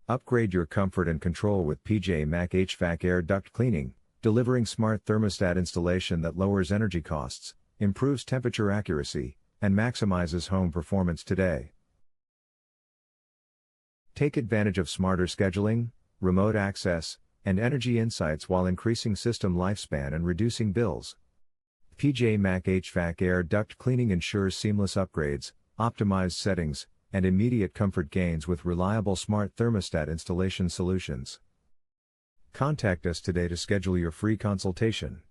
Upgrade your comfort and control with PJ Mac HVAC Air Duct Cleaning, delivering smart thermostat installation that lowers energy costs, improves temperature accuracy, and maximizes home performance today. Take advantage of smarter scheduling, remote access, and energy insights while increasing system lifespan and reducing bills. PJ Mac HVAC Air Duct Cleaning ensures seamless upgrades, optimized settings, and immediate comfort gains with reliable smart thermostat installation solutions. Contact us today to schedule your free consultation.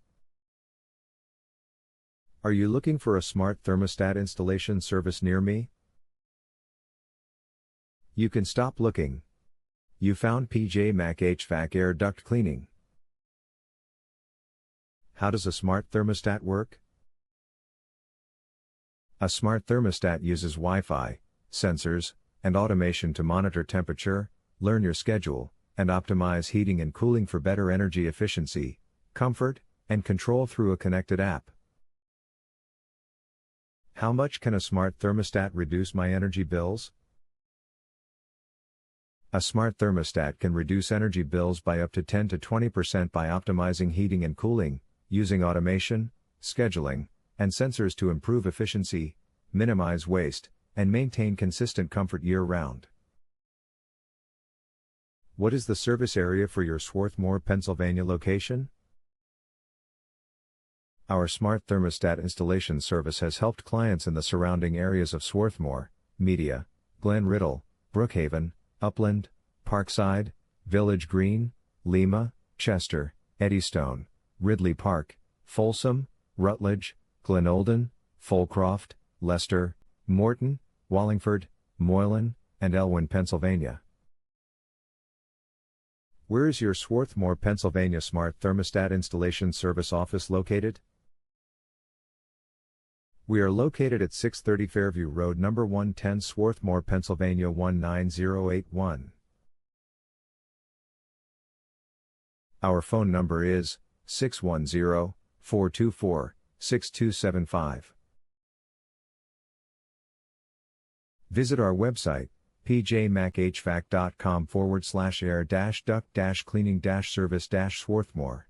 Are you looking for a smart thermostat installation service near me? You can stop looking. You found PJ Mac HVAC Air Duct Cleaning. How does a smart thermostat work? A smart thermostat uses Wi-Fi, sensors, and automation to monitor temperature, learn your schedule, and optimize heating and cooling for better energy efficiency, comfort, and control through a connected app. How much can a smart thermostat reduce my energy bills? A smart thermostat can reduce energy bills by up to 10 to 20% by optimizing heating and cooling, using automation, scheduling, and sensors to improve efficiency, minimize waste, and maintain consistent comfort year-round. What is the service area for your Swarthmore, Pennsylvania location? Our smart thermostat installation service has helped clients in the surrounding areas of Swarthmore, Media, Glen Riddle, Brookhaven, Upland, Parkside, Village Green, Lima, Chester, Eddystone, Ridley Park, Folsom, Rutledge, Glenolden, Fulcroft, Leicester, Morton, Wallingford, Moylan, and Elwyn, Pennsylvania. Where is your Swarthmore, Pennsylvania smart thermostat installation service office located? We are located at 630 Fairview Road, number 110, Swarthmore, Pennsylvania 19081. Our phone number is 610-424-6275. Visit our website, pjmachvac.com/air-duct-cleaning-service-Swarthmore.